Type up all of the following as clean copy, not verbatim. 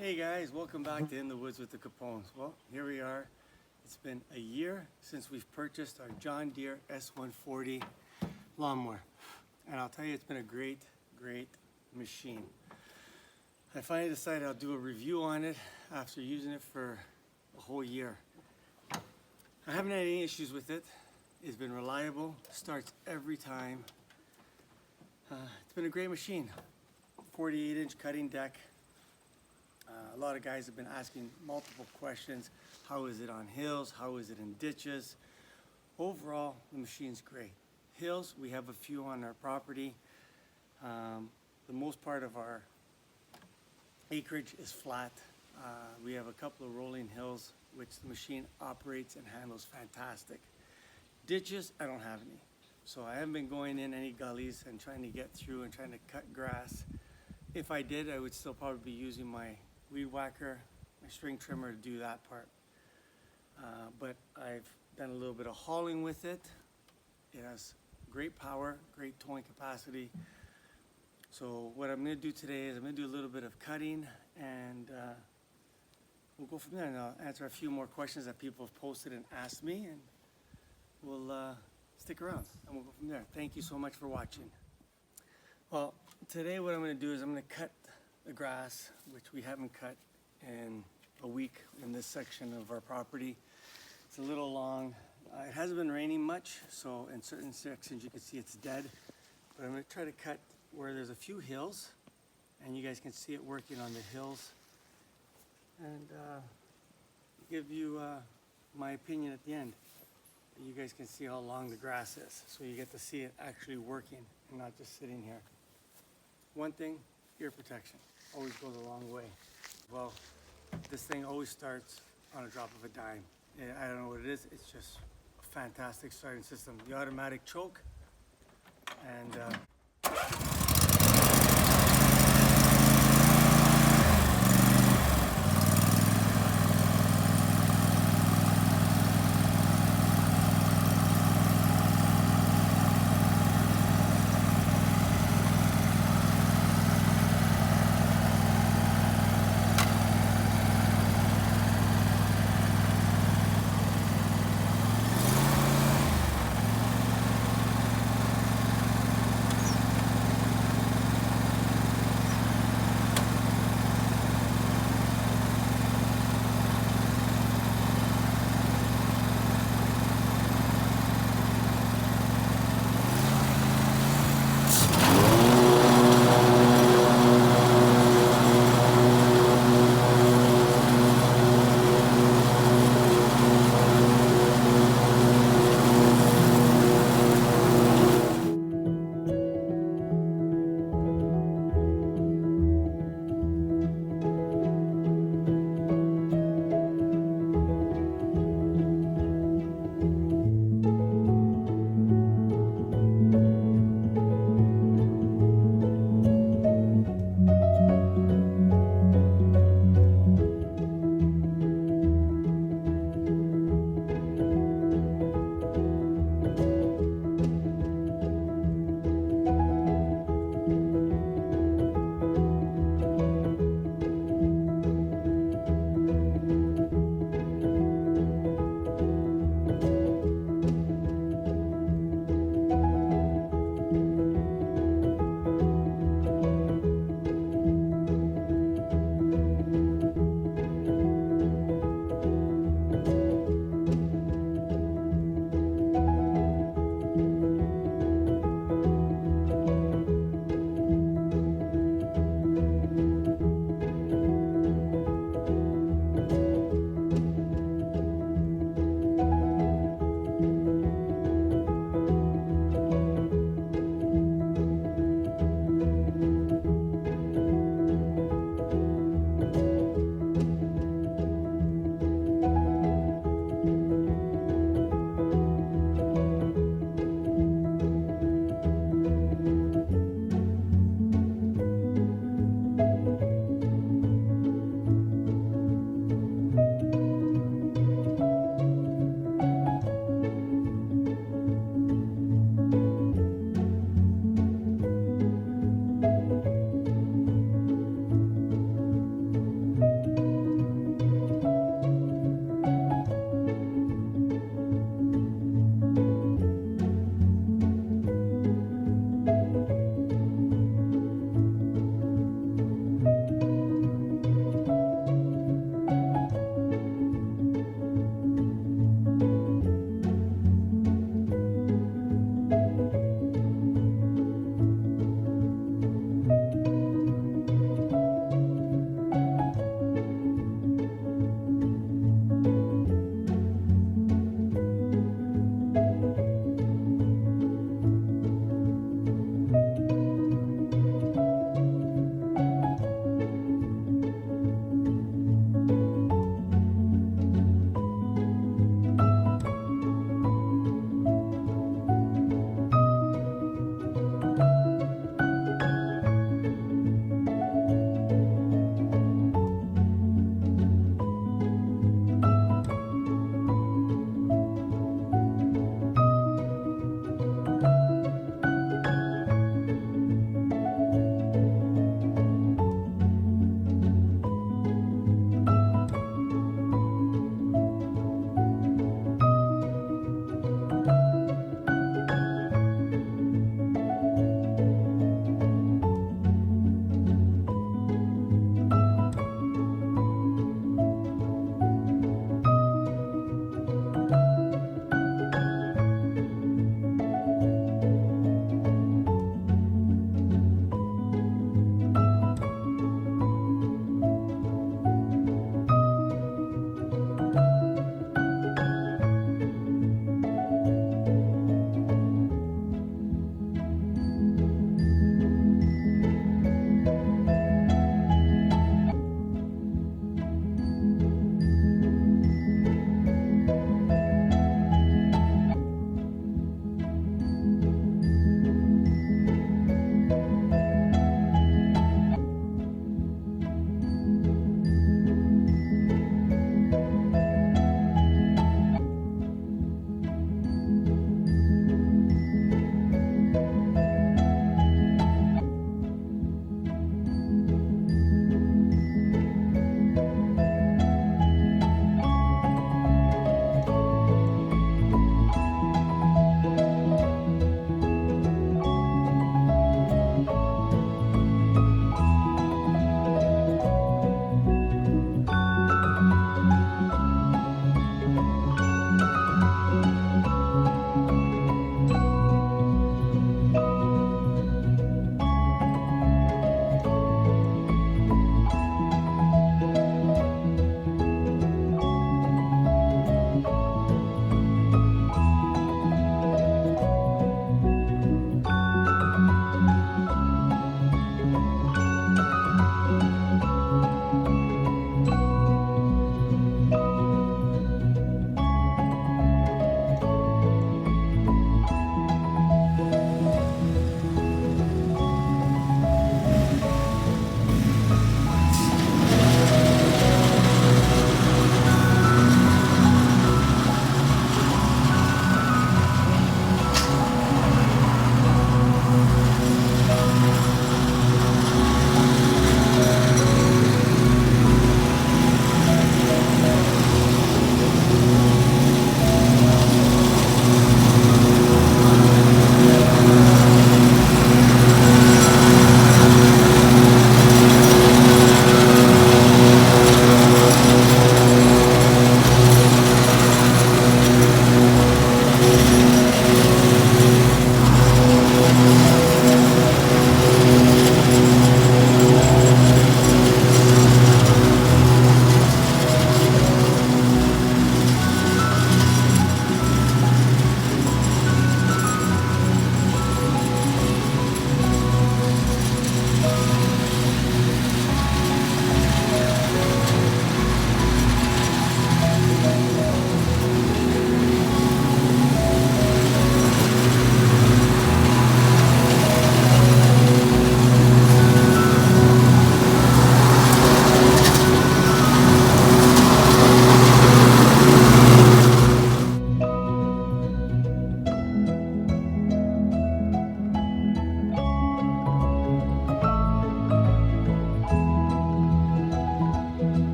Hey guys, welcome back to In the Woods with the Capones. Well, here we are. It's been a year since we've purchased our John Deere S140 lawnmower. And I'll tell you, it's been a great machine. I finally decided I'll do a review on it after using it for a whole year. I haven't had any issues with it. It's been reliable, starts every time. It's been a great machine. 48-inch cutting deck. A lot of guys have been asking multiple questions. How is it on hills? How is it in ditches? Overall, the machine's great. Hills, we have a few on our property. The most part of our acreage is flat. We have a couple of rolling hills, which the machine operates and handles fantastic. Ditches, I don't have any. So I haven't been going in any gullies and trying to get through and trying to cut grass. If I did, I would still probably be using my weed whacker, my string trimmer to do that part. But I've done a little bit of hauling with it. It has great power, great towing capacity. So what I'm going to do today is I'm going to do a little bit of cutting, and we'll go from there, and I'll answer a few more questions that people have posted and asked me, and we'll stick around and we'll go from there. Thank you so much for watching. Well, today what I'm going to do is I'm going to cut the grass, which we haven't cut in a week in this section of our property. It's a little long. It hasn't been raining much, so in certain sections you can see it's dead. But I'm going to try to cut where there's a few hills, and you guys can see it working on the hills, and give you my opinion at the end. You guys can see how long the grass is, so you get to see it actually working and not just sitting here. One thing, ear protection always goes a long way. Well, this thing always starts on a drop of a dime. I don't know what it is, it's just a fantastic starting system. The automatic choke, and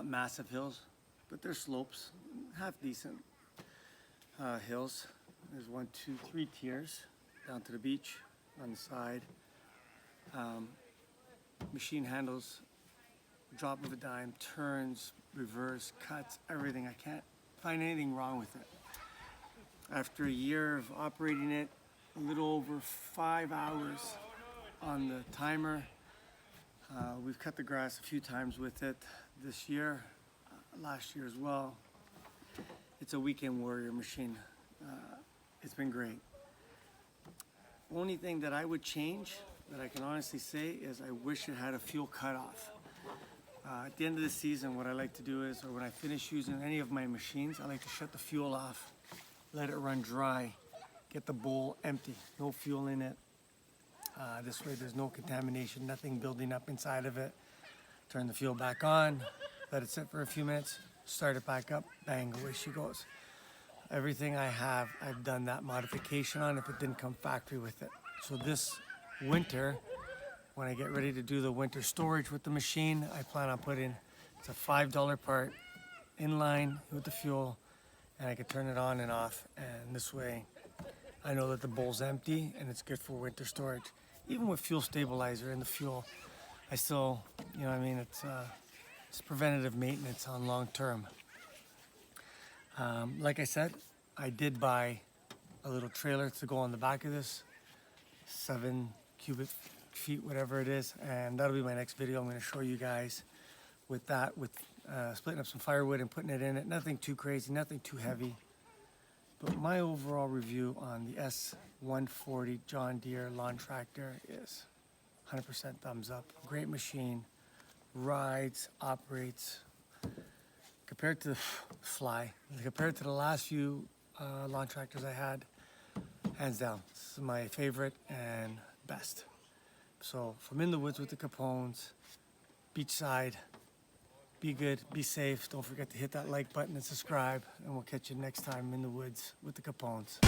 not massive hills, but they're slopes, half decent hills. There's 1, 2, 3 tiers down to the beach on the side. Machine handles, drop of a dime, turns, reverse, cuts, everything. I can't find anything wrong with it. After a year of operating it, a little over 5 hours on the timer. We've cut the grass a few times with it this year, last year as well. It's a weekend warrior machine. It's been great. Only thing that I would change, that I can honestly say, is I wish it had a fuel cutoff. At the end of the season, what I like to do is, or when I finish using any of my machines, I like to shut the fuel off, let it run dry, get the bowl empty, no fuel in it. This way there's no contamination, nothing building up inside of it. Turn the fuel back on, let it sit for a few minutes, start it back up, bang, away she goes. Everything I have, I've done that modification on if it didn't come factory with it. So this winter, when I get ready to do the winter storage with the machine, I plan on putting, it's a $5 part, in line with the fuel, and I can turn it on and off, and this way I know that the bowl's empty and it's good for winter storage. Even with fuel stabilizer in the fuel, I still, you know what I mean, it's preventative maintenance on long term. Like I said, I did buy a little trailer to go on the back of this, 7 cubic feet, whatever it is, and that'll be my next video. I'm going to show you guys with that, with splitting up some firewood and putting it in it. Nothing too crazy, nothing too heavy. But my overall review on the S140 John Deere lawn tractor is 100% thumbs up. Great machine, rides, operates. Compared to the Fly, compared to the last few lawn tractors I had, hands down, this is my favorite and best. So from in the woods with the Capones, beachside, be good, be safe. Don't forget to hit that like button and subscribe, and we'll catch you next time in the woods with the Capones.